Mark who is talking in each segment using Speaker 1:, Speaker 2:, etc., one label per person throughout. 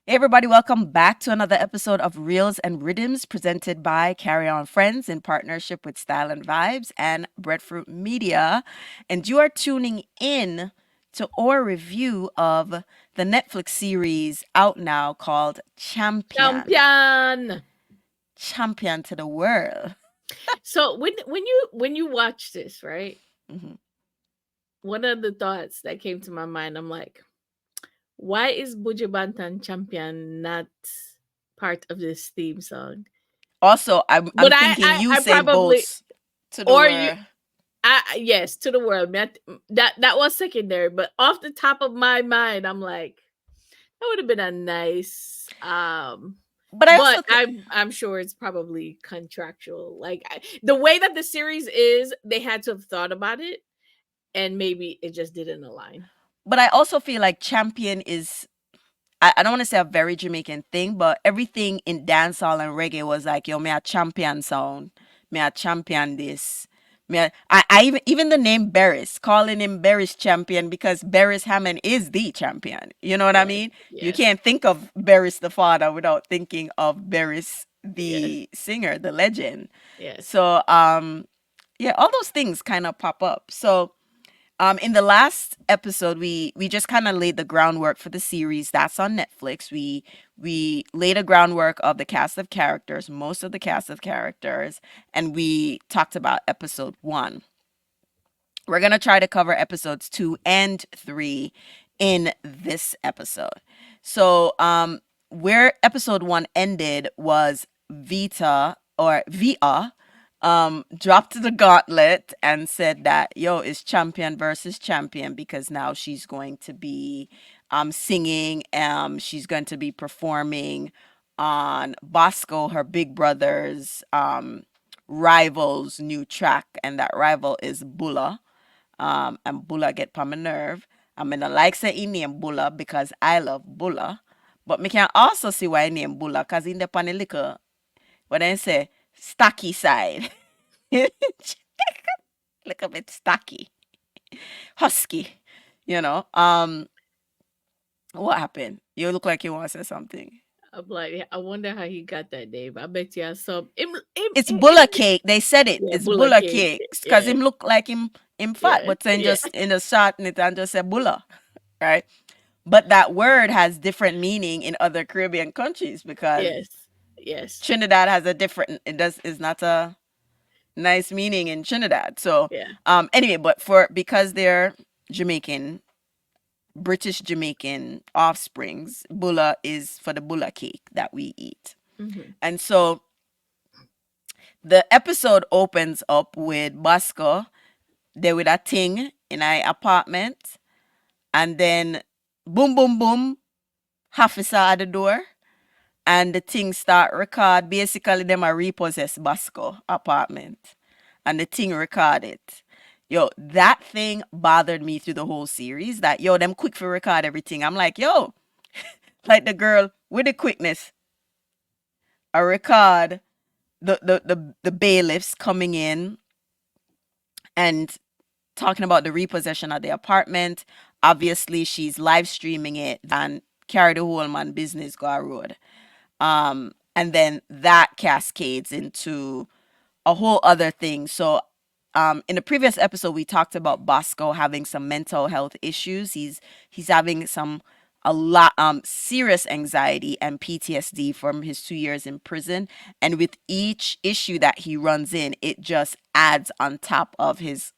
Speaker 1: Hey everybody, welcome back to another episode of Reels and Riddims presented by Carry On Friends in partnership with Style and Vibes and Breadfruit Media. And you are tuning in to our review of the Netflix series out now called Champion.
Speaker 2: Champion.
Speaker 1: Champion to the world.
Speaker 2: So when you watch this, right?
Speaker 1: Mhm.
Speaker 2: One of the thoughts that came to my mind, I'm like, why is Bujubantan Champion not part of this theme song?
Speaker 1: Also, I'm
Speaker 2: But
Speaker 1: thinking you
Speaker 2: I
Speaker 1: say
Speaker 2: probably
Speaker 1: both to the
Speaker 2: or you
Speaker 1: world.
Speaker 2: yes, to the world. That was secondary, but off the top of my mind, I'm like, that would have been a nice
Speaker 1: But I
Speaker 2: but
Speaker 1: also think
Speaker 2: I'm sure it's probably contractual. Like the way that the series is, they had to have thought about it, and maybe it just didn't align.
Speaker 1: feel like champion is I don't want to say a very Jamaican thing, but everything in dancehall and reggae was like, yo, me a champion sound, me a champion this. I even the name Barris, calling him Barris champion because Barris Hammond is the champion. You know what I
Speaker 2: Yes,
Speaker 1: mean? You
Speaker 2: yes,
Speaker 1: can't think of Barris the father without thinking of Barris
Speaker 2: yes,
Speaker 1: the singer, the legend.
Speaker 2: yes.
Speaker 1: So yeah, all those things kind of pop up. So in the last episode, we just kind of laid the groundwork for the series that's on Netflix. We laid a groundwork of the cast of characters, most of the cast of characters, and we talked about episode 1. We're gonna try to cover episodes 2 and 3 in this episode. So, where episode 1 ended was Vita dropped the gauntlet and said that yo is champion versus champion because now she's going to be singing, she's going to be performing on Bosco, her big brother's rival's new track, and that rival is Bulla. And Bulla get pa my nerve. I mean, I like say he name Bulla because I love Bulla, but me can also see why he name Bulla because he the pan a little what I say stocky side. Little bit stocky, husky, you know. What happened? You look like you want to say something.
Speaker 2: I'm like, I wonder how he got that name. I bet you have some.
Speaker 1: It's Bulla cake. They said it.
Speaker 2: Yeah,
Speaker 1: It's
Speaker 2: Bulla
Speaker 1: Bulla
Speaker 2: cake.
Speaker 1: cake because
Speaker 2: Yeah,
Speaker 1: him look like him fat,
Speaker 2: yeah,
Speaker 1: but then
Speaker 2: yeah,
Speaker 1: just in the shot and it and just say Bulla, right? But that word has different meaning in other Caribbean countries because
Speaker 2: yes, yes,
Speaker 1: Trinidad has a different. It does is not a nice meaning in Trinidad. So
Speaker 2: yeah.
Speaker 1: anyway, but for because they're Jamaican, British Jamaican offsprings, bulla is for the bulla cake that we eat.
Speaker 2: Hmm.
Speaker 1: And so the episode opens up with Bosco there with a thing in our apartment, and then boom, boom, boom, Hafisa at the door, and the thing start record. Basically, them a repossess Bosco apartment, and the thing record it. Yo, that thing bothered me through the whole series. That yo, them quick for record everything. I'm like, yo, like the girl with the quickness, I record the bailiffs coming in and talking about the repossession of the apartment. Obviously, she's live streaming it and carry the whole man business go road. And then that cascades into a whole other thing. So, in the previous episode, we talked about Bosco having some mental health issues. He's having some a lot serious anxiety and PTSD from his 2 years in prison. And with each issue that he runs in, it just adds on top of his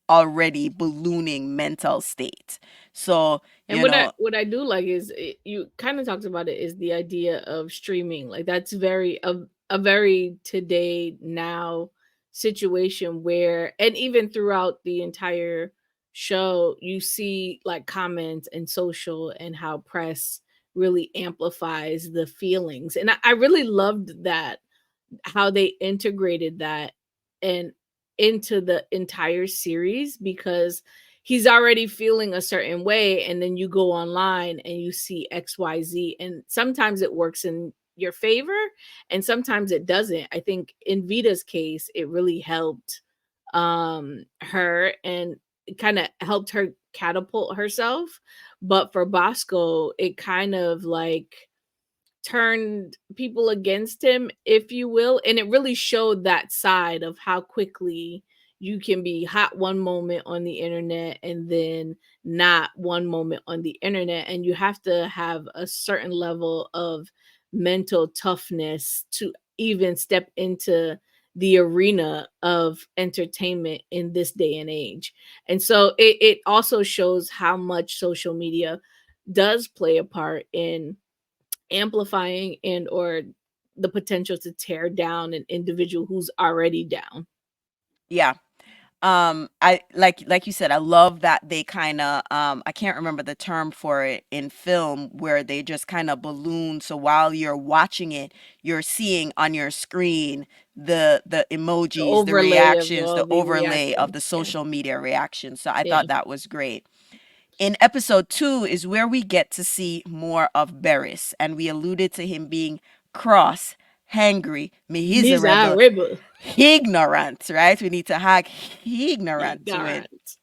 Speaker 1: already ballooning mental state. So,
Speaker 2: And
Speaker 1: you know,
Speaker 2: what I do like is you kind of talked about it is the idea of streaming. Like that's very a very today now situation where, and even throughout the entire show you see like comments and social and how press really amplifies the feelings, and I really loved that, how they integrated that and into the entire series, because he's already feeling a certain way and then you go online and you see XYZ, and sometimes it works in your favor and sometimes it doesn't. I think in Vita's case it really helped her and kind of helped her catapult herself, but for Bosco it kind of like turned people against him, if you will. And it really showed that side of how quickly you can be hot one moment on the internet and then not one moment on the internet. And you have to have a certain level of mental toughness to even step into the arena of entertainment in this day and age. And so it also shows how much social media does play a part in amplifying and or the potential to tear down an individual who's already down.
Speaker 1: Yeah. I like you said, I love that they kind of I can't remember the term for it in film where they just kind of balloon, so while you're watching it, you're seeing on your screen the
Speaker 2: The
Speaker 1: emojis, the
Speaker 2: overlay of
Speaker 1: reactions,
Speaker 2: all
Speaker 1: the
Speaker 2: the
Speaker 1: overlay of the
Speaker 2: reactions. Yeah.
Speaker 1: social media reactions. So I
Speaker 2: Yeah.
Speaker 1: thought that was great. In episode 2 is where we get to see more of Barris, and we alluded to him being cross, hangry, miserable,
Speaker 2: Miserable.
Speaker 1: ignorant, right? We need to hack ignorant to it.
Speaker 2: Ignorant.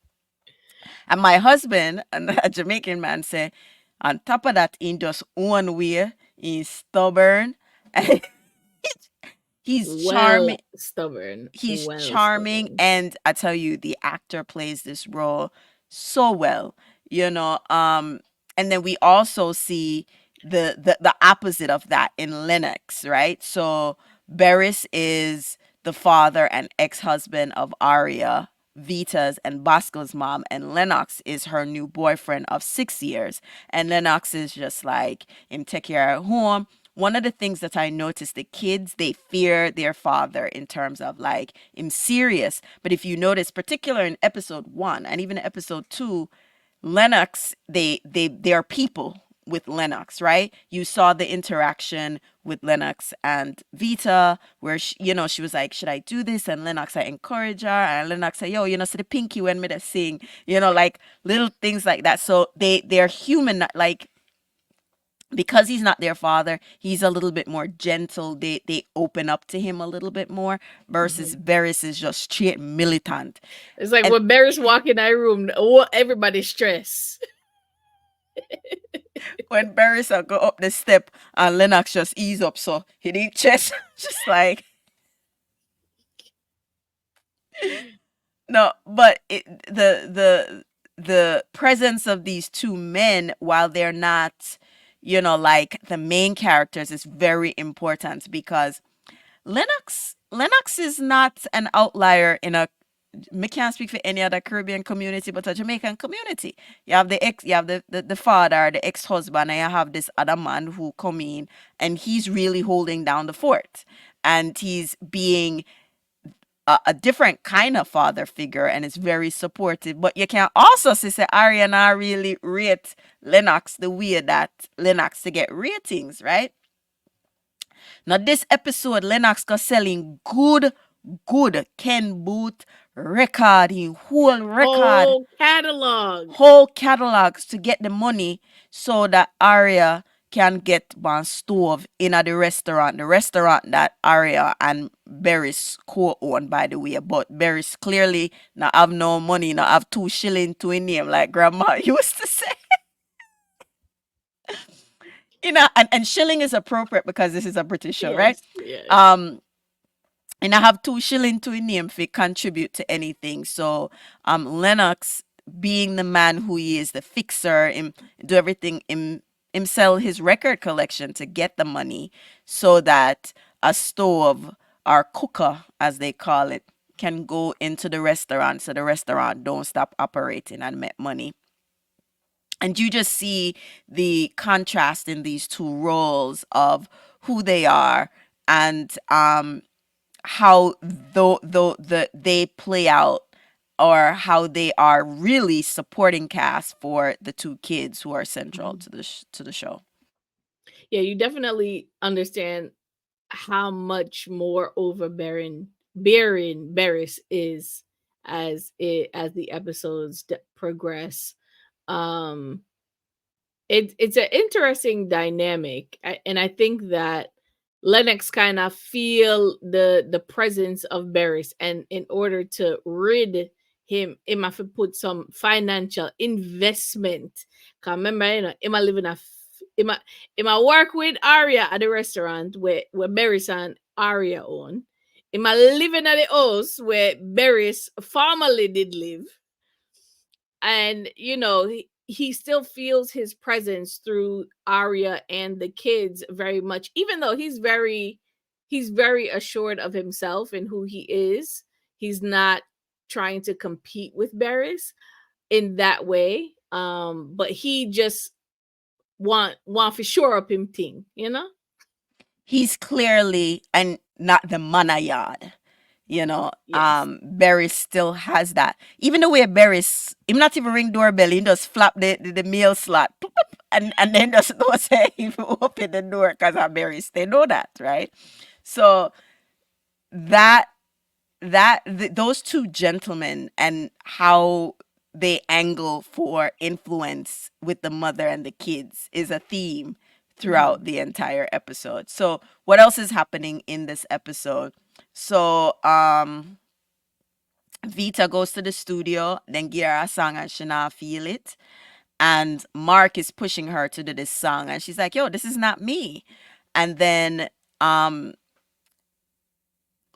Speaker 1: And my husband, a Jamaican man, said, on top of that, in just one way, he's stubborn. And he's
Speaker 2: Well
Speaker 1: charming.
Speaker 2: stubborn.
Speaker 1: He's
Speaker 2: Well
Speaker 1: charming,
Speaker 2: stubborn.
Speaker 1: and I tell you, the actor plays this role so well, you know. And then we also see the opposite of that in Lennox, right? So Barris is the father and ex-husband of Aria, Vita's and Bosco's mom, and Lennox is her new boyfriend of 6 years. And Lennox is just like him take care of home. One of the things that I noticed, the kids, they fear their father in terms of like him serious. But if you notice, particular in episode 1 and even episode 2, Lennox, they are people with Lennox, right? You saw the interaction with Lennox and Vita, where she was like, "Should I do this?" And Lennox, I encourage her, and Lennox say, "Yo, see the pinky when me to sing," like little things like that. So they're human, like because he's not their father, he's a little bit more gentle. They open up to him a little bit more versus
Speaker 2: Mhm.
Speaker 1: Varys is just straight militant.
Speaker 2: It's like
Speaker 1: And
Speaker 2: when Barris walk in that room, everybody's stressed.
Speaker 1: when Varys go up the step and Lennox just ease up, so he didn't chest just like no, but the presence of these two men, while they're not, like the main characters, is very important because Lennox is not an outlier in a me can't speak for any other Caribbean community, but a Jamaican community. You have the father, the ex-husband, and you have this other man who come in and he's really holding down the fort. And he's being a different kind of father figure and is very supportive. But you can also see say Ariana really rate Lennox the way that Lennox to get ratings, right? Now, this episode, Lennox got selling good Ken Boot record, in
Speaker 2: Catalog.
Speaker 1: whole catalogs to get the money so that Aria can get one stove in at the restaurant that Aria and Berries co-own, by the way. But Berries clearly not have no money, not have 2 shilling to a name like grandma used to say. And shilling is appropriate because this is a British show, right?
Speaker 2: Yes, yes.
Speaker 1: Um, and I have 2 shilling to a name if it contribute to anything. So Lennox, being the man who he is, the fixer, him do everything him sell his record collection to get the money so that a stove or cooker, as they call it, can go into the restaurant so the restaurant don't stop operating and make money. And you just see the contrast in these two roles of who they are and how they play out, or how they are really supporting cast for the two kids who are central
Speaker 2: Mhm.
Speaker 1: to the show.
Speaker 2: Yeah, you definitely understand how much more overbearing bearing Barris is as the episodes progress. Um it's an interesting dynamic, and I think that Lennox kind of feel the presence of Barris, and in order to rid him have to put some financial investment. Cause remember, him a live in a in my work with Aria at the restaurant where Berries and Aria own. In my living at the house where Berries formerly did live. And he still feels his presence through Arya and the kids very much, even though he's very assured of himself and who he is. He's not trying to compete with Barris in that way. But he just want for sure up him thing.
Speaker 1: He's clearly and not the manayard.
Speaker 2: Yes.
Speaker 1: Barry still has that. Even the way Barry's, him not even ring doorbell, he just flap the mail slot, pop, pop, and then just don't say he open the door because of Barry's. They know that, right? So that those two gentlemen and how they angle for influence with the mother and the kids is a theme throughout
Speaker 2: Hmm.
Speaker 1: the entire episode. So what else is happening in this episode? So Vita goes to the studio, then give her a song and she not feel it. And Mark is pushing her to do this song and she's like, yo, this is not me. And then um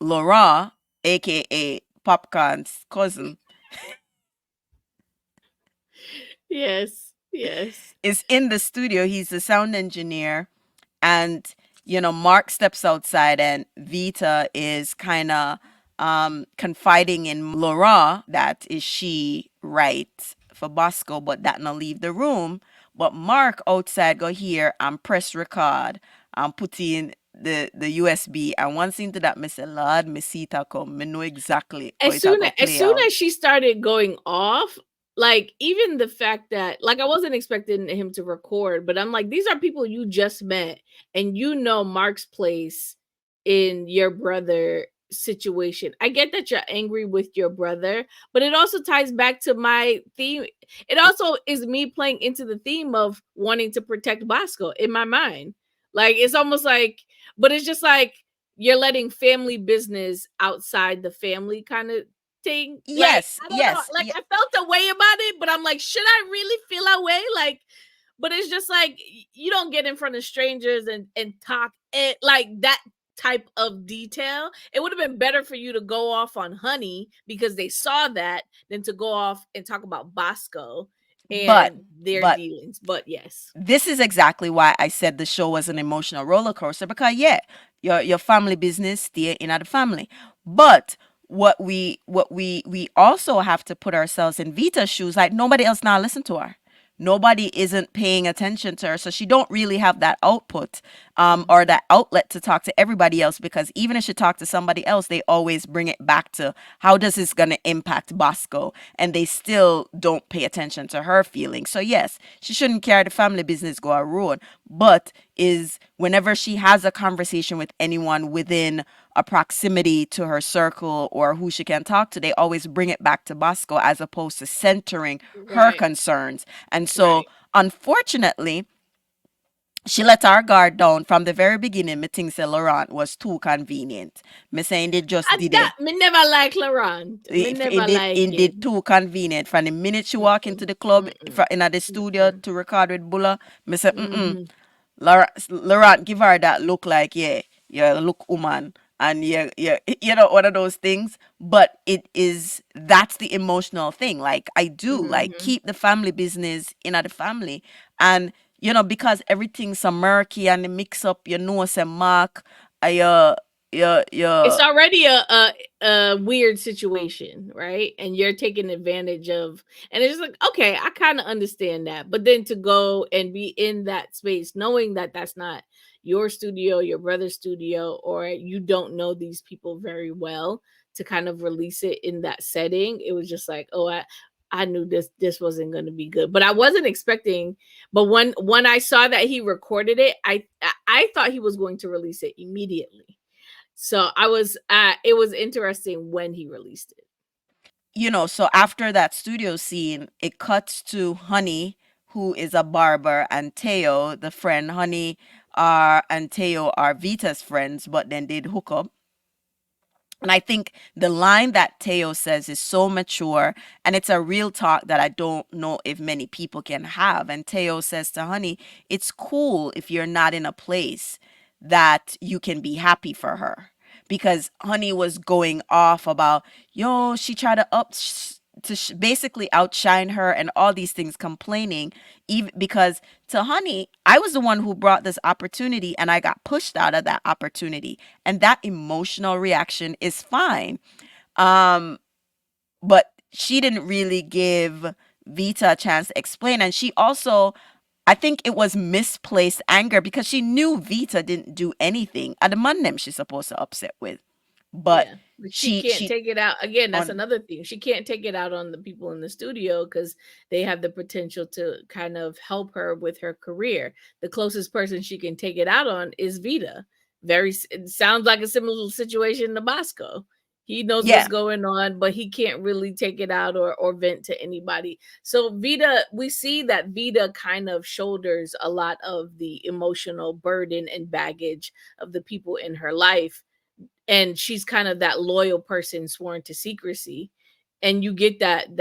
Speaker 1: Laura, aka Popcorn's cousin,
Speaker 2: Yes. Yes.
Speaker 1: is in the studio. He's the sound engineer. And, Mark steps outside and Vita is kind of confiding in Laura that is she right for Bosco, but that not leave the room. But Mark outside go here and press record and put in the USB. And once into that, me say, Lord, me see it a come. Me know exactly how it a go
Speaker 2: As
Speaker 1: play
Speaker 2: soon
Speaker 1: out.
Speaker 2: as she started going off, like even the fact that like I wasn't expecting him to record, but I'm like, these are people you just met, and Mark's place in your brother situation. I get that you're angry with your brother, but it also ties back to my theme. It also is me playing into the theme of wanting to protect Bosco in my mind. Like it's almost like, but it's just like you're letting family business outside the family kind of thing. Like,
Speaker 1: Yes,
Speaker 2: I don't know.
Speaker 1: yes,
Speaker 2: Like,
Speaker 1: yeah.
Speaker 2: I felt a way about it, but I'm like, should I really feel that way? Like, but it's just like you don't get in front of strangers and talk it like that type of detail. It would have been better for you to go off on Honey because they saw that than to go off and talk about Bosco
Speaker 1: But
Speaker 2: and their
Speaker 1: but
Speaker 2: dealings. But yes.
Speaker 1: this is exactly why I said the show was an emotional roller coaster because yeah, your family business stay in the family. But what we also have to put ourselves in Vita's shoes. Like nobody else now listen to her. Nobody isn't paying attention to her, so she don't really have that output or
Speaker 2: Mhm.
Speaker 1: that outlet to talk to everybody else, because even if she talk to somebody else, they always bring it back to how does this going to impact Bosco, and they still don't pay attention to her feelings. So yes, she shouldn't carry the family business go a road, but is whenever she has a conversation with anyone within a proximity to her circle or who she can talk to, they always bring it back to Bosco as opposed to centering her
Speaker 2: Right.
Speaker 1: concerns. And so,
Speaker 2: Right.
Speaker 1: unfortunately, she let our guard down from the very beginning. Me think say Laurent was too convenient. Me saying they just
Speaker 2: And
Speaker 1: did
Speaker 2: that
Speaker 1: it.
Speaker 2: me never like Laurent. Me never like
Speaker 1: It did
Speaker 2: him.
Speaker 1: too convenient. From the minute she walk
Speaker 2: Mm-mm.
Speaker 1: into the club,
Speaker 2: Mm-mm.
Speaker 1: in the studio
Speaker 2: Mm-mm.
Speaker 1: to record with Bulla, me say,
Speaker 2: Mhm.
Speaker 1: Laurent, give her that look like, yeah, you look woman. And one of those things. But that's the emotional thing. Like, I do, like,
Speaker 2: Mhm.
Speaker 1: keep the family business in the family. And, because everything's so murky and the mix up, say, Mark,
Speaker 2: It's
Speaker 1: you,
Speaker 2: already a weird situation, right? And you're taking advantage of, and it's just like, okay, I kind of understand that. But then to go and be in that space knowing that that's not your studio, your brother's studio, or you don't know these people very well, to kind of release it in that setting, it was just like, oh, I knew this wasn't going to be good. But I wasn't expecting, but when I saw that he recorded it, I thought he was going to release it immediately. So I was it was interesting when he released it.
Speaker 1: so after that studio scene, it cuts to Honey, who is a barber, and Teo, the friend. Honey and Teo are Vita's friends, but then they'd hook up. And I think the line that Teo says is so mature, and it's a real talk that I don't know if many people can have. And Teo says to Honey, it's cool if you're not in a place that you can be happy for her. Because Honey was going off about, yo, she tried to basically outshine her and all these things, complaining, even because to Honey, I was the one who brought this opportunity and I got pushed out of that opportunity. And that emotional reaction is fine. Um, but she didn't really give Vita a chance to explain. And she also, I think it was misplaced anger because she knew Vita didn't do anything at the man them she's supposed to upset with. But
Speaker 2: Yeah, but she can't
Speaker 1: she
Speaker 2: take it out again, that's
Speaker 1: on
Speaker 2: another thing. She can't take it out on the people in the studio because they have the potential to kind of help her with her career. The closest person she can take it out on is Vita. It sounds like a similar situation to Bosco. He knows what's
Speaker 1: yeah.
Speaker 2: going on, but he can't really take it out or vent to anybody. So Vita, we see that Vita kind of shoulders a lot of the emotional burden and baggage of the people in her life, and she's kind of that loyal person sworn to secrecy, and you get that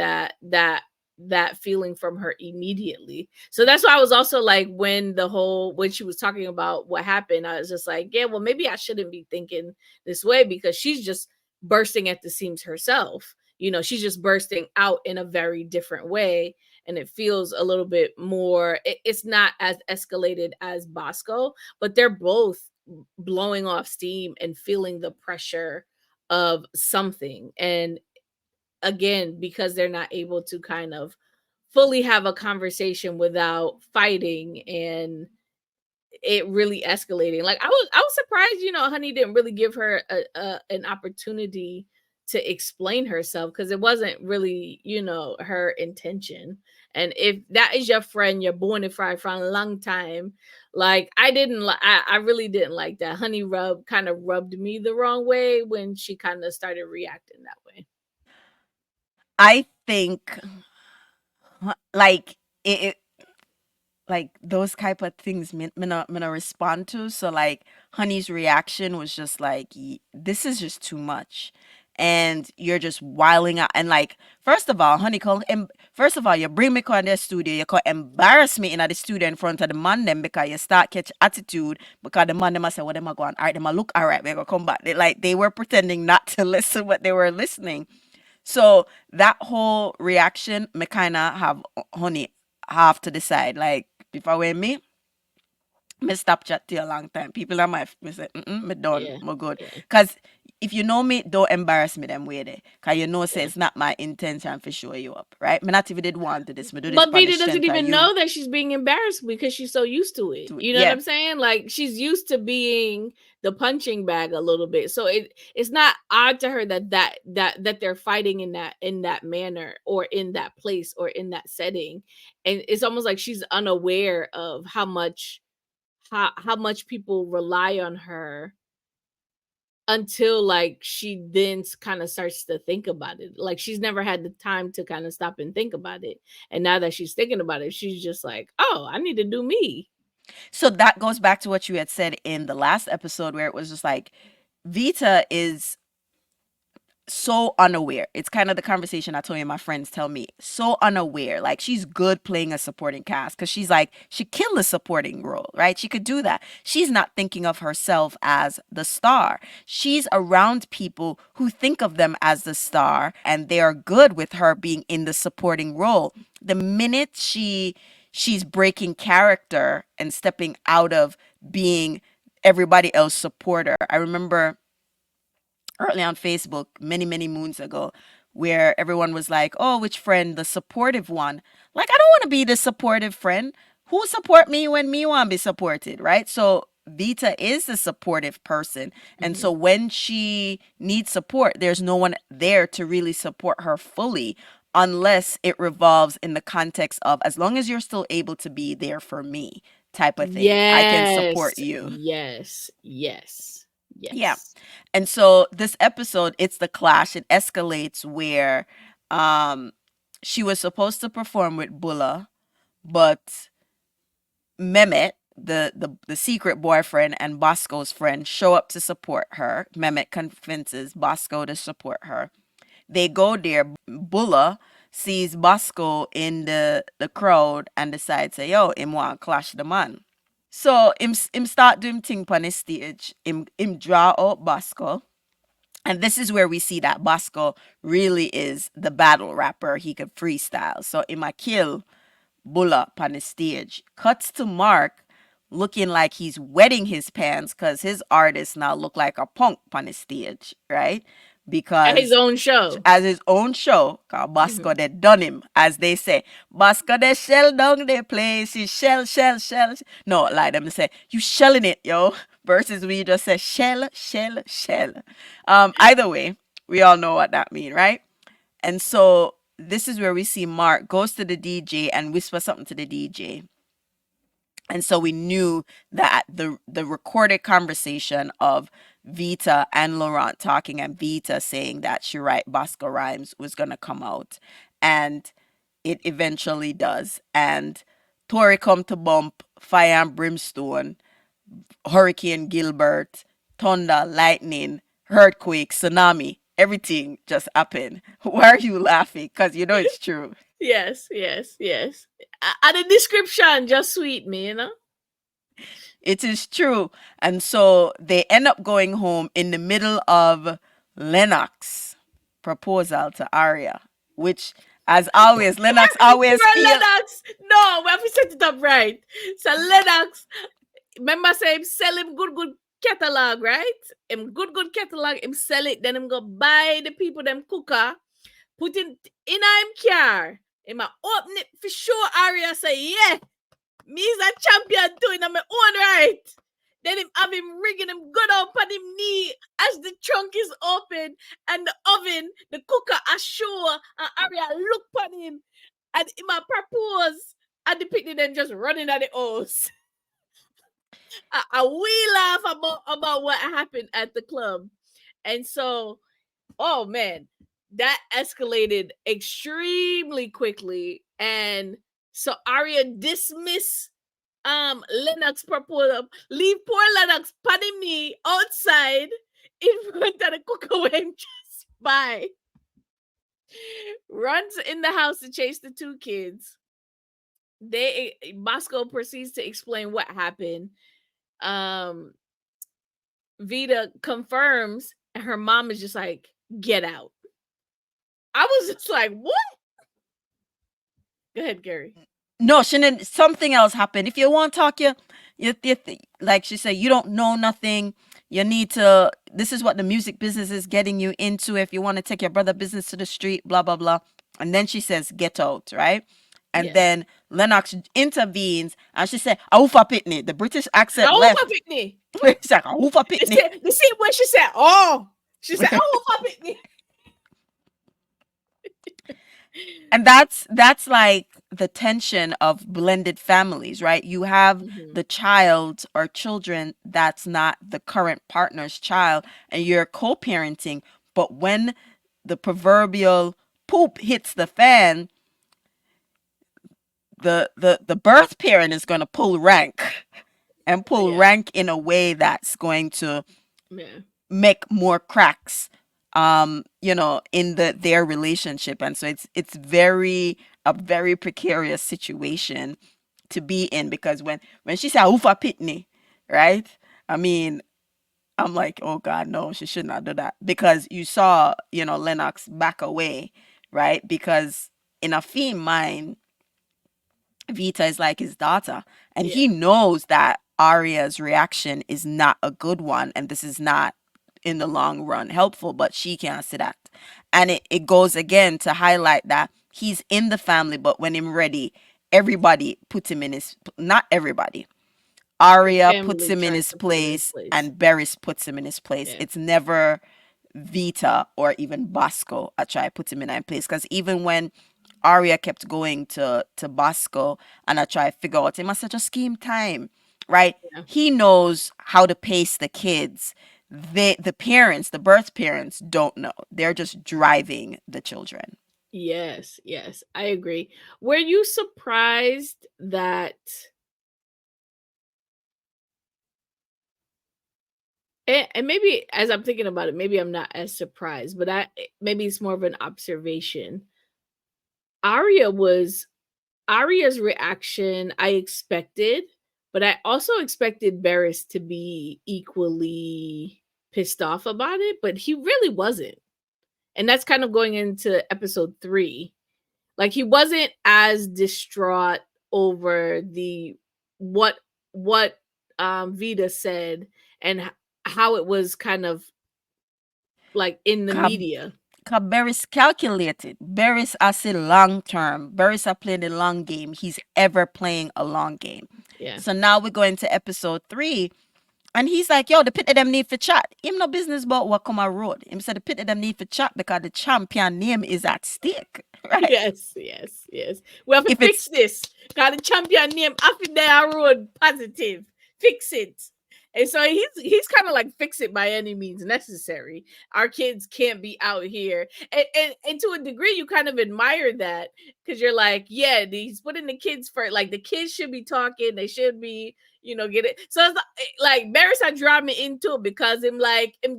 Speaker 2: feeling from her immediately. So that's why I was also like, when she was talking about what happened, I was just like, yeah, well, maybe I shouldn't be thinking this way, because she's just bursting at the seams herself. She's just bursting out in a very different way, and it feels a little bit more, it's not as escalated as Bosco, but they're both blowing off steam and feeling the pressure of something. And again, because they're not able to kind of fully have a conversation without fighting and it really escalating. Like I was surprised, Honey didn't really give her an opportunity to explain herself, because it wasn't really, her intention. And if that is your friend, you're born and fried from a long time, like I really didn't like that. Honey kind of rubbed me the wrong way when she kind of started reacting that way.
Speaker 1: I think like it like those type of things me not respond to. So like Honey's reaction was just like, this is just too much. And you're just wiling out. And like, first of all, Honey called first of all, you bring me to the studio, you can embarrass me in the studio in front of the man them because you start catch attitude because the man them I say, what them a going, all right, them a look all right, we gonna come back. They were pretending not to listen what they were listening. So that whole reaction, me kind of have Honey have to decide. Like if I were me stop chat to you a long time. People are my me say, me done,
Speaker 2: Yeah.
Speaker 1: me good.
Speaker 2: Yeah.
Speaker 1: Cause if you know me, don't embarrass me them way there. Cause you know say
Speaker 2: Yeah.
Speaker 1: it's not my intention for show you up, right? Me not even did want to this. Me do this
Speaker 2: But
Speaker 1: for the
Speaker 2: Vita doesn't
Speaker 1: strength of
Speaker 2: even
Speaker 1: you
Speaker 2: know that she's being embarrassed because she's so used to it.
Speaker 1: to it.
Speaker 2: You know what
Speaker 1: Yeah.
Speaker 2: I'm saying? Like she's used to being the punching bag a little bit. So it's not odd to her that they're fighting in that manner or in that place or in that setting. And it's almost like she's unaware of how much people rely on her until like she then kind of starts to think about it. Like she's never had the time to kind of stop and think about it. And now that she's thinking about it, she's just like, "Oh, I need to do me."
Speaker 1: So that goes back to what you had said in the last episode where it was just like Vita is so unaware. It's kind of the conversation I told you my friends tell me. So unaware. Like she's good playing a supporting cast because she's like, she killed a supporting role, right? She could do that. She's not thinking of herself as the star. She's around people who think of them as the star and they are good with her being in the supporting role. The minute she's breaking character and stepping out of being everybody else supporter. I remember early on Facebook many moons ago where everyone was like, "Oh, which friend? The supportive one." Like, I don't want to be the supportive friend. Who support me when me want to be supported, right? So Vita is the supportive person. And
Speaker 2: Mhm.
Speaker 1: so when she needs support, there's no one there to really support her fully unless it revolves in the context of as long as you're still able to be there for me type of thing. I can support
Speaker 2: Yes.
Speaker 1: you.
Speaker 2: Yes. Yes.
Speaker 1: Yeah.
Speaker 2: Yes.
Speaker 1: And so this episode, it's the clash. It escalates where um she was supposed to perform with Bulla, but Mehmet, the secret boyfriend and Bosco's friend show up to support her. Mehmet convinces Bosco to support her. They go there. Bulla sees Bosco in the crowd and decides, say, yo, him want clash the man. So him start doing thing on the stage. Him draw out Bosco. And this is where we see that Bosco really is the battle rapper. He could freestyle. So him a kill Bulla on the stage. Cuts to Mark looking like he's wetting his pants because his artist now look like a punk on the stage, right?
Speaker 2: At his
Speaker 1: Because
Speaker 2: own show.
Speaker 1: as his own show, cause Bosco
Speaker 2: Mhm.
Speaker 1: they done him, as they say. Bosco they shell down the place, you shell. No, like them say, you shelling it, yo. Versus we just say shell. Either way, we all know what that mean, right? And so this is where we see Mark goes to the DJ and whisper something to the DJ. And so we knew that the recorded conversation of Vita and Laurent talking and Vita saying that she write Bosco rhymes was gonna come out. And it eventually does. And Tori come to bump Fire and Brimstone, Hurricane Gilbert, thunder, lightning, earthquake, tsunami, everything just happened. Why are you laughing? Because you know it's true.
Speaker 2: Yes. And the description just sweet me, you know?
Speaker 1: It is true. And so they end up going home in the middle of Lennox proposal to Arya, which, as always, Lennox always
Speaker 2: Poor
Speaker 1: feel.
Speaker 2: Lennox! No, we have to set it up right. So Lennox, remember say him sell him good catalog, right? Him good catalog, him sell it, then him go buy the people them cooker, put it in him car. Him a open it for sure Arya say, yeah, me is a champion too in my own right. Then him have him rigging him good up on him knee as the trunk is open and the oven, the cooker are sure and Arya look on him and him a propose and the picnic then just running at the house. We laugh about what happened at the club. And so, oh man, that escalated extremely quickly. And so Arya dismiss Lennox proposal, leave poor Lennox patting me outside in front of the cooker when just by. Runs in the house to chase the two kids. Bosco proceeds to explain what happened. Um Vita confirms and her mom is just like, get out. I was just like, what? Go ahead, Gary.
Speaker 1: No, shouldn't something else happen? If you want to talk, like she said, you don't know nothing. You need to. This is what the music business is getting you into. If you want to take your brother business to the street, blah blah blah. And then she says, "Get out," right? And
Speaker 2: Yeah.
Speaker 1: then Lennox intervenes, and she said, "Aufa pitney." The British accent
Speaker 2: Oh,
Speaker 1: left.
Speaker 2: Pitney.
Speaker 1: She's like, "Aufa
Speaker 2: They
Speaker 1: pitney."
Speaker 2: said the same way she said, oh. She said, oh, Pitney.
Speaker 1: And that's like the tension of blended families, right? You have
Speaker 2: Mhm.
Speaker 1: the child or children that's not the current partner's child and you're co-parenting, but when the proverbial poop hits the fan, the birth parent is going to pull rank and pull
Speaker 2: Yeah.
Speaker 1: rank in a way that's going to
Speaker 2: Yeah.
Speaker 1: make more cracks in their relationship. And so it's very a very precarious situation to be in, because when she said ufa pitney, right? I mean, I'm like, oh god, no, she should not do that, because you saw, Lennox back away, right? Because in a fiend mind, Vita is like his daughter, and
Speaker 2: Yeah.
Speaker 1: he knows that Arya's reaction is not a good one, and this is not in the long run helpful, but she can't see that. And it goes again to highlight that he's in the family, but when him ready, everybody puts him in his, not everybody.
Speaker 2: The
Speaker 1: Arya puts
Speaker 2: family
Speaker 1: him in
Speaker 2: tries
Speaker 1: his
Speaker 2: to put him in his
Speaker 1: place,
Speaker 2: place.
Speaker 1: and Barris puts him in his place.
Speaker 2: Yeah.
Speaker 1: It's never Vita or even Bosco I try to put him in that place, because even when Arya kept going to Bosco and I try to figure out, it must have just scheme time, right?
Speaker 2: Yeah.
Speaker 1: He knows how to pace the kids. The parents, the birth parents, don't know. They're just driving the children.
Speaker 2: Yes, I agree. Were you surprised that And maybe as I'm thinking about it, maybe I'm not as surprised, but I maybe it's more of an observation. Arya was Arya's reaction I expected, but I also expected Barris to be equally pissed off about it, but he really wasn't. And that's kind of going into episode 3. Like he wasn't as distraught over the what what Vita said and how it was kind of like in the
Speaker 1: Cause,
Speaker 2: media.
Speaker 1: cause Barry's calculated. Barry's as a long term. Barry's a playing a long game. He's ever playing a long game.
Speaker 2: Yeah.
Speaker 1: So now we're going to episode 3. And he's like, yo, the pit of them need for chat. Him no business about what come a road. Him said the pit of them need for chat because the champion name is at stake. Right?
Speaker 2: Yes, yes, yes. We have to
Speaker 1: If
Speaker 2: fix
Speaker 1: it's
Speaker 2: this. Got the champion name after their road positive. Fix it. And so he's kind of like fix it by any means necessary. Our kids can't be out here. And to a degree you kind of admire that because you're like, yeah, he's putting the kids first. Like the kids should be talking, they should be, get it. So it's like Barris had drawn me into it because him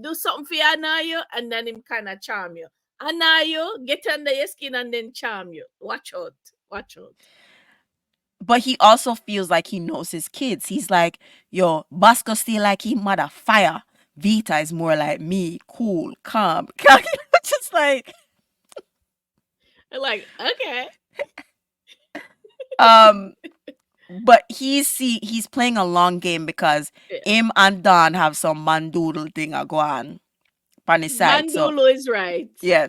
Speaker 2: do something for you now, and then him kind of charm you. Anayo, get under your skin and then charm you. Watch out. Watch out.
Speaker 1: but he also feels like he knows his kids. He's like, yo, Bosco still like he mother fire. Vita is more like me, cool, calm. Just like
Speaker 2: Like, okay.
Speaker 1: um but he's playing a long game because
Speaker 2: Yeah.
Speaker 1: him and Don have some mandoodle thing a go on his side. So
Speaker 2: Mandulo is right.
Speaker 1: yeah,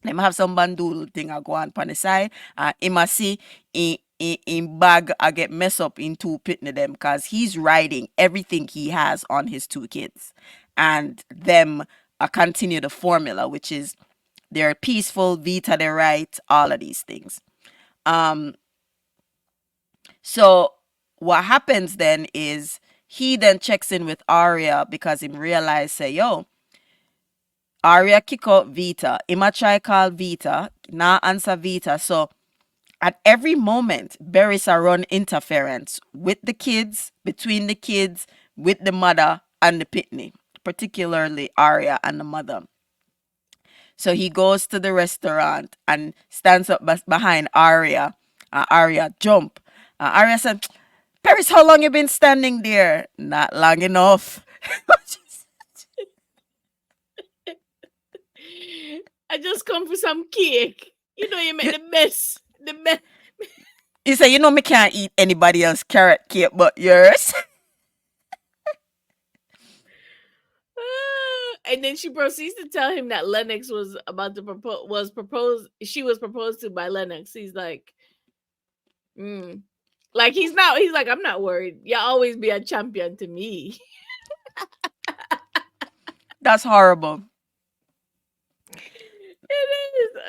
Speaker 1: them have some bandoodle thing a go on the side. And him a see in bag I get mess up in two pitney them because he's riding everything he has on his two kids. And them continue the formula, which is they're peaceful, Vita they right, all of these things. Um so what happens then is he then checks in with Arya because him realize say, yo, Arya kick out Vita. Him a try call Vita, nah answer Vita. So at every moment, Barris a run interference with the kids, between the kids, with the mother and the pitney, particularly Arya and the mother. So he goes to the restaurant and stands up behind Arya. Arya jump. Arya said, Paris, how long you been standing there? Not long enough.
Speaker 2: I just come for some cake. You make the mess. The mess.
Speaker 1: He said, you know me can't eat anybody else carrot cake but yours.
Speaker 2: And then she proceeds to tell him that Lennox was about to propose. She was proposed to by Lennox. He's like, like he's like, I'm not worried. You'll always be a champion to me.
Speaker 1: That's horrible.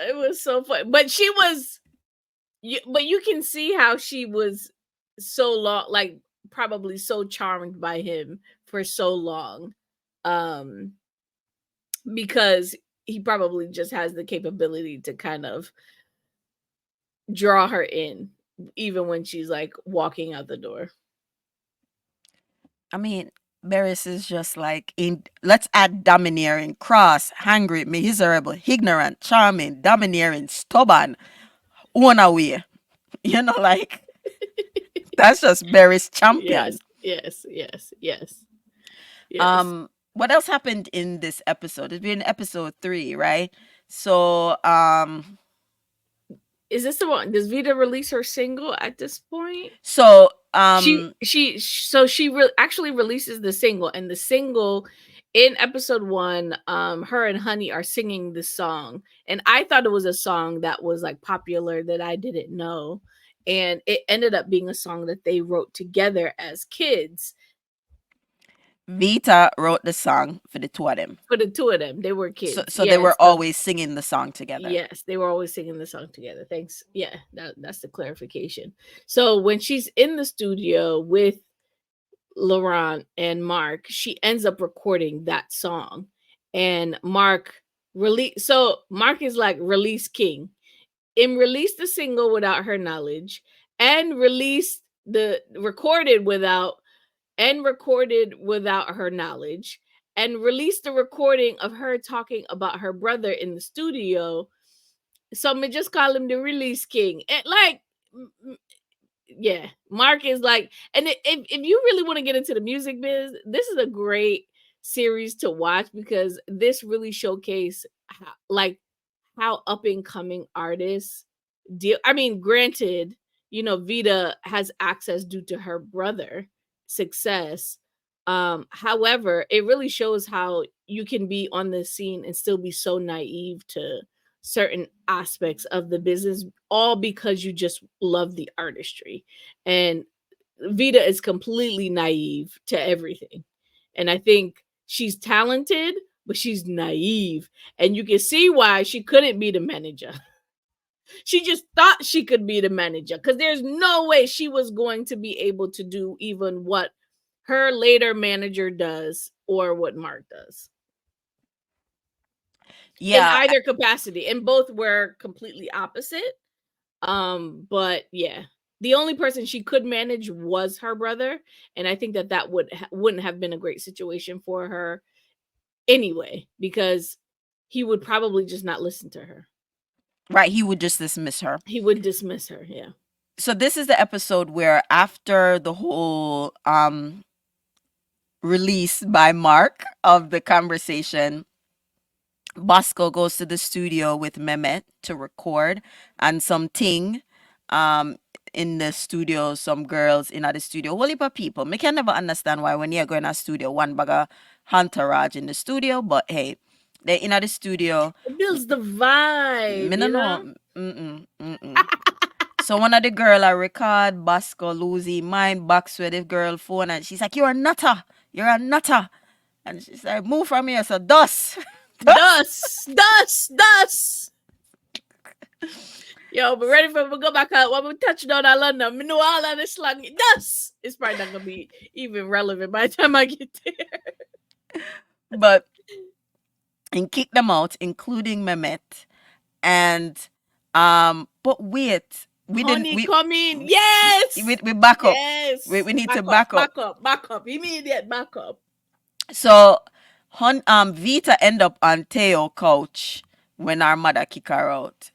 Speaker 2: It was so fun. But but you can see how she was so long, like probably so charmed by him for so long. Because he probably just has the capability to kind of draw her in, even when she's like walking out the door.
Speaker 1: I mean, Barris is just like let's add domineering, cross, hungry, miserable, ignorant, charming, domineering, stubborn, one away. Like that's just Barris champion.
Speaker 2: Yes. Yes.
Speaker 1: What else happened in this episode? It's been episode 3, right? So
Speaker 2: is this the one? Does Vita release her single at this point?
Speaker 1: So
Speaker 2: she actually releases the single, and the single in episode 1, her and Honey are singing this song, and I thought it was a song that was like popular that I didn't know, and it ended up being a song that they wrote together as kids.
Speaker 1: Vita wrote the song for the two of them.
Speaker 2: For the two of them, they were kids.
Speaker 1: So they were always singing the song together.
Speaker 2: Yes, they were always singing the song together. Thanks. Yeah, that's the clarification. So when she's in the studio with Laurent and Mark, she ends up recording that song. And Mark Mark is like release king. Released the single without her knowledge and released the recorded without and recorded without her knowledge, and released a recording of her talking about her brother in the studio. Some may just call him the release king. And like, yeah, Mark is like, and if you really want to get into the music biz, this is a great series to watch because this really showcase how up and coming artists deal. I mean, granted, Vita has access due to her brother success. However, it really shows how you can be on the scene and still be so naive to certain aspects of the business, all because you just love the artistry. And Vita is completely naive to everything. And I think she's talented, but she's naive. And you can see why she couldn't be the manager. She just thought she could be the manager because there's no way she was going to be able to do even what her later manager does or what Mark does in
Speaker 1: Yeah,
Speaker 2: either capacity. And both were completely opposite. But yeah, the only person she could manage was her brother, and I think that wouldn't have been a great situation for her anyway because he would probably just not listen to her.
Speaker 1: right. He would just dismiss her.
Speaker 2: He would dismiss her. Yeah.
Speaker 1: So this is the episode where after the whole release by Mark of the conversation, Bosco goes to the studio with Mehmet to record, and something um in the studio, some girls in the studio, whole heap of people. Me can never understand why when you're going to studio, one bag of entourage in the studio, but hey, they in the studio.
Speaker 2: It builds the vibe,
Speaker 1: Me no
Speaker 2: you
Speaker 1: know.
Speaker 2: know?
Speaker 1: So one of the girl I record Bosco losing mind box with the girl phone, and she's like, "You're a nutter, you're a nutter," and she's like, "Move from here, so dust, dust."
Speaker 2: Dust, dust, dust. Yo, but ready for we go back out when we touch down on London. Me know all of this slang. Dust. It's probably not gonna be even relevant by the time I get there.
Speaker 1: But and kick them out, including Mehmet. And but wait, we didn't
Speaker 2: Honey, come in. Yes.
Speaker 1: we back up.
Speaker 2: Yes.
Speaker 1: We need to
Speaker 2: Back up,
Speaker 1: back up.
Speaker 2: back up, back up. Immediate back up.
Speaker 1: So Vita end up on Theo couch when our mother kick her out.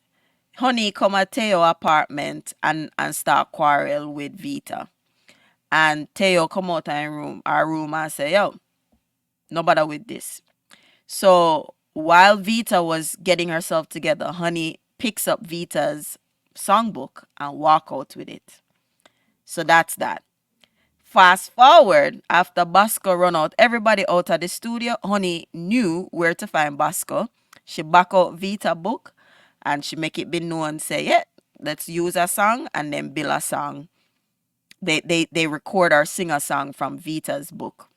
Speaker 1: Honey come at Theo apartment and start quarrel with Vita. And Theo come out in our room and say, yo, no bother with this. So while Vita was getting herself together, Honey picks up Vita's songbook and walk out with it. So that's that. Fast forward, after Bosco run out, everybody out of the studio, Honey knew where to find Bosco. She back out Vita book and she make it be known, say, yeah, let's use a song and then build a song. They record or sing a song from Vita's book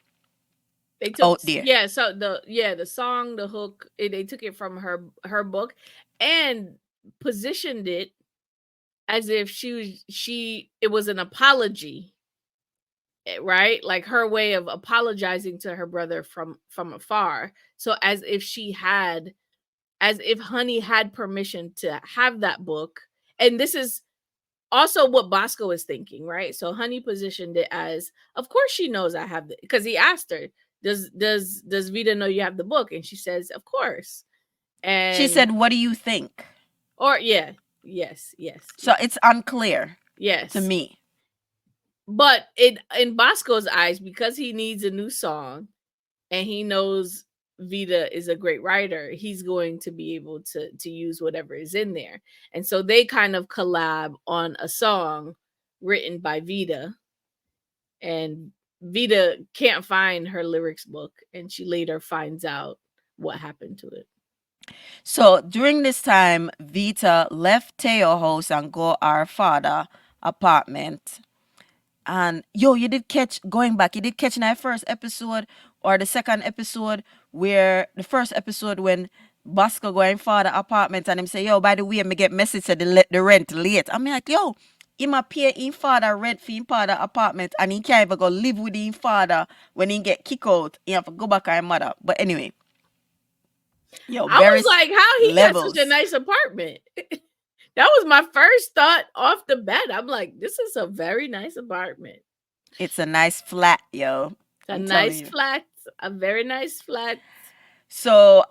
Speaker 2: They took
Speaker 1: out there.
Speaker 2: so the song, the hook, they took it from her book and positioned it as if it was an apology, right? Like her way of apologizing to her brother from afar. So as if Honey had permission to have that book. And this is also what Bosco is thinking, right? So Honey positioned it as, of course she knows I have it, because he asked her, does Vita know you have the book? And she says, of course.
Speaker 1: She
Speaker 2: And
Speaker 1: said, what do you think?
Speaker 2: or yeah, yes, yes.
Speaker 1: So it's unclear
Speaker 2: Yes.
Speaker 1: to me.
Speaker 2: But in Bosco's eyes, because he needs a new song and he knows Vita is a great writer, he's going to be able to use whatever is in there. And so they kind of collab on a song written by Vita, and Vita can't find her lyrics book, and she later finds out what happened to it.
Speaker 1: So during this time, Vita left Teo house and go our father apartment. And yo, you did catch going back. You did catch in our first episode or the second episode where the first episode when Bosco going father apartment and him say, yo, by the way, me get message said the rent late. I mean like, yo, him a pay him father rent for him father apartment and he can't even go live with him father when he get kicked out. He have to go back to his mother. But anyway, yo,
Speaker 2: I was
Speaker 1: various
Speaker 2: like, how he got
Speaker 1: levels.
Speaker 2: such a nice apartment? That was my first thought off the bat. I'm like, this is a very nice apartment.
Speaker 1: It's a nice flat, yo.
Speaker 2: A
Speaker 1: I'm telling
Speaker 2: nice
Speaker 1: you.
Speaker 2: flat, a very nice flat.
Speaker 1: So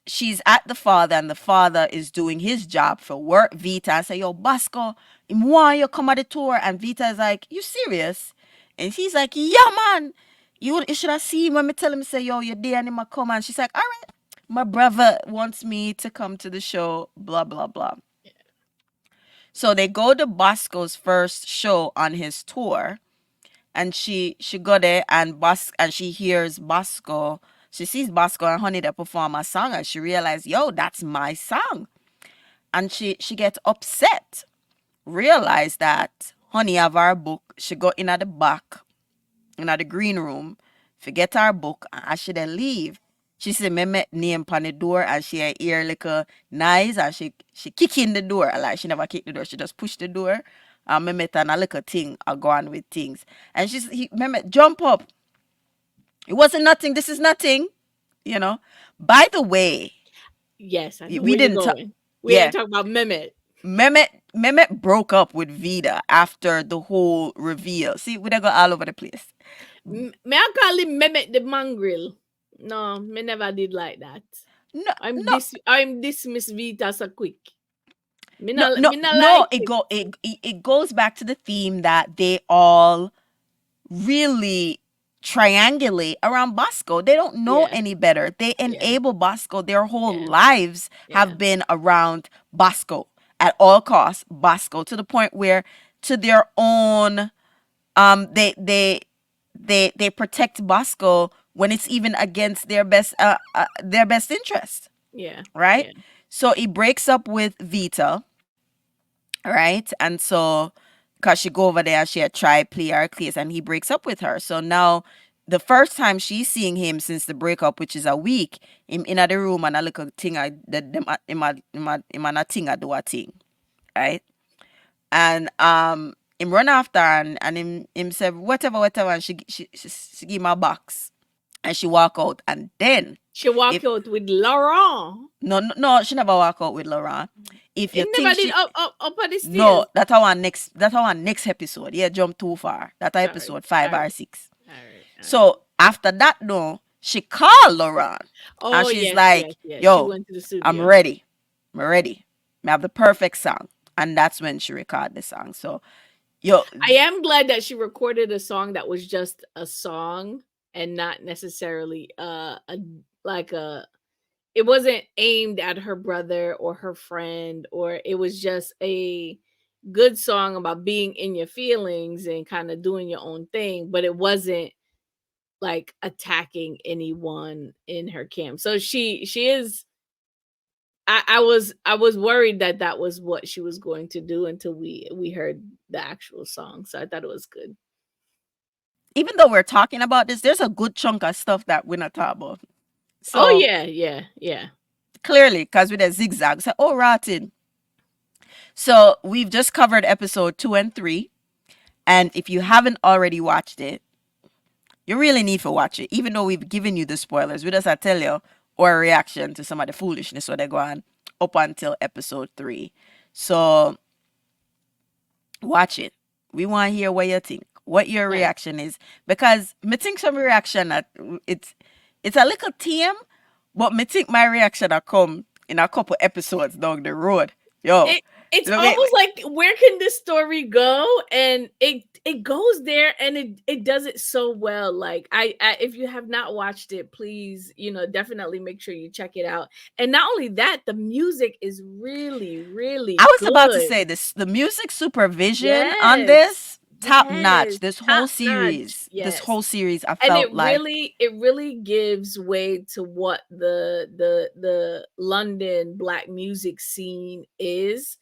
Speaker 1: she's at the father, and the father is doing his job for work. Vita and say, yo, Bosco, him want you come at the tour. And Vita is like, you serious? And he's like, yeah, man. You should have seen when me tell him, say, yo, you're there and him a come. And she's like, all right, my brother wants me to come to the show, blah, blah, blah. So they go to Bosco's first show on his tour, and she go there, and she hears Bosco. She sees Bosco and Honey that perform a song, and she realized, yo, that's my song. And she gets upset. Realize that Honey have our book. She go in at the back, in at the green room, forget her book, and she then leave. She say me met name on the door, and she hear like a noise, and she kick in the door. Like she never kick the door, she just push the door. And me met a little thing, I go on with things. And me met jump up. It wasn't nothing. This is nothing. You know. By the way,
Speaker 2: Yes, I know
Speaker 1: we
Speaker 2: where you're
Speaker 1: didn't.
Speaker 2: going. We
Speaker 1: Yeah,
Speaker 2: ain't talking about Mehmet.
Speaker 1: Mehmet broke up with Vida after the whole reveal. See, we don't go all over the place.
Speaker 2: May I call him Mehmet the mongrel? No, me never did like that.
Speaker 1: No, no,
Speaker 2: I'm dismiss Vita so quick.
Speaker 1: no, no,
Speaker 2: Me not
Speaker 1: no.
Speaker 2: like it.
Speaker 1: It goes back to the theme that they all really triangulate around Bosco. They don't know
Speaker 2: Yeah,
Speaker 1: any better. They
Speaker 2: yeah,
Speaker 1: enable Bosco. Their whole
Speaker 2: yeah,
Speaker 1: lives
Speaker 2: yeah,
Speaker 1: have been around Bosco at all costs. Bosco, to the point where, to their own, they protect Bosco when it's even against their best interest,
Speaker 2: yeah,
Speaker 1: right?
Speaker 2: yeah.
Speaker 1: So he breaks up with Vita, right? And so, because she go over there, she had tried play her case, and he breaks up with her. So now, the first time she's seeing him since the breakup, which is a week, him in the room, and a little thing, him a thing, I do a thing, right? And him run after her, and him said whatever, whatever, and she give him a box, and she walk out. And then,
Speaker 2: She walk
Speaker 1: if
Speaker 2: out with Laurent.
Speaker 1: no, no, no, she never walk out with Laurent. If you
Speaker 2: It
Speaker 1: think
Speaker 2: never did
Speaker 1: she
Speaker 2: up on the
Speaker 1: No,
Speaker 2: stairs.
Speaker 1: that's our next episode. Yeah, jump too far. That's our
Speaker 2: All right,
Speaker 1: episode five
Speaker 2: all
Speaker 1: or
Speaker 2: right,
Speaker 1: six.
Speaker 2: all right, all right.
Speaker 1: So after that, no, she called Lauren, and
Speaker 2: Oh
Speaker 1: she's
Speaker 2: yes, yes,
Speaker 1: like,
Speaker 2: yes. She
Speaker 1: "Yo,
Speaker 2: went to the
Speaker 1: I'm
Speaker 2: studio.
Speaker 1: ready. I'm ready. I have the perfect song." And that's when she recorded the song. So, yo,
Speaker 2: I am glad that she recorded a song that was just a song and not necessarily a like a it wasn't aimed at her brother or her friend, or it was just a good song about being in your feelings and kind of doing your own thing, but it wasn't like attacking anyone in her camp. So she is I was worried that that was what she was going to do until we heard the actual song. So I thought it was good.
Speaker 1: even though we're talking about this, there's a good chunk of stuff that we're not talking about.
Speaker 2: Oh
Speaker 1: So
Speaker 2: yeah, yeah, yeah.
Speaker 1: clearly, because with a zigzag, so oh, rotten. So we've just covered episode 2 and 3. And if you haven't already watched it, you really need to watch it. Even though we've given you the spoilers, we just I tell you our reaction to some of the foolishness where they go on up until episode 3. So watch it. We want to hear what you think, what your
Speaker 2: Yeah.
Speaker 1: reaction is, because me think some reaction that it's a little tame, but me think my reaction will come in a couple episodes down the road. Yo,
Speaker 2: It it's
Speaker 1: wait,
Speaker 2: almost like where can this story go? And it goes there and it does it so well. Like I if you have not watched it, please, definitely make sure you check it out. And not only that, the music is really,
Speaker 1: I
Speaker 2: really
Speaker 1: was about to
Speaker 2: good.
Speaker 1: say this. The music supervision on
Speaker 2: Yes.
Speaker 1: this, top
Speaker 2: Yes.
Speaker 1: notch. This
Speaker 2: Top
Speaker 1: whole
Speaker 2: notch.
Speaker 1: series, this
Speaker 2: Yes.
Speaker 1: whole series, I
Speaker 2: And
Speaker 1: felt like
Speaker 2: it really gives way to what the London black music scene is.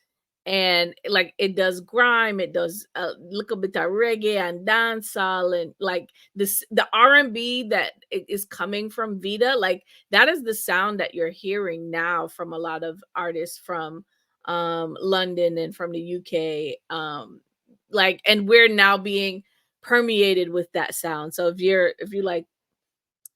Speaker 2: And like it does grime, it does a little bit of reggae and dancehall, and like this the R&B that is coming from Vita, like that is the sound that you're hearing now from a lot of artists from London and from the UK. Like, and we're now being permeated with that sound. So if you like,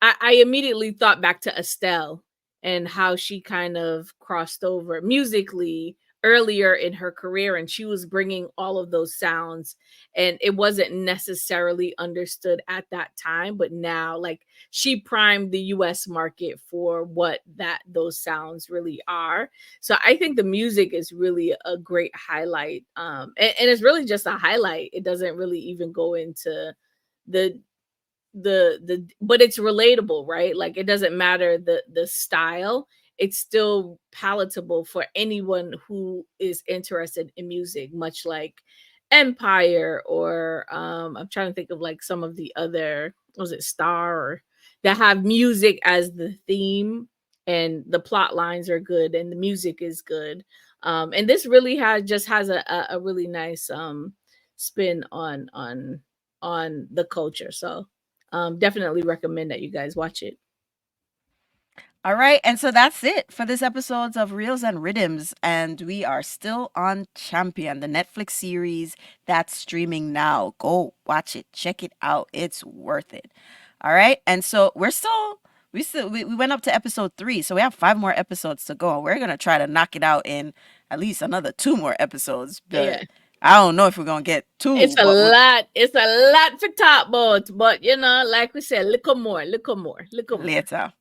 Speaker 2: I immediately thought back to Estelle and how she kind of crossed over musically earlier in her career, and she was bringing all of those sounds, and it wasn't necessarily understood at that time, but now, like, she primed the US market for what that those sounds really are. So I think the music is really a great highlight, and it's really just a highlight. It doesn't really even go into the but it's relatable, right? Like, it doesn't matter the style, it's still palatable for anyone who is interested in music, much like Empire, or I'm trying to think of like some of the other, was it Star, or that have music as the theme, and the plot lines are good and the music is good. And this really has a really nice spin on the culture. So definitely recommend that you guys watch it.
Speaker 1: All right, and so that's it for this episodes of Reels and Riddims, and we are still on Champion, the Netflix series that's streaming now. Go watch it, check it out. It's worth it. All right, and so we went up to episode 3, so we have 5 more episodes to go. We're gonna try to knock it out in at least another 2 more episodes, but
Speaker 2: Yeah.
Speaker 1: I don't know if we're gonna get
Speaker 2: It's
Speaker 1: 2,
Speaker 2: a
Speaker 1: but
Speaker 2: lot. It's a lot to talk about. But like we said, little more, little more, little more.
Speaker 1: later.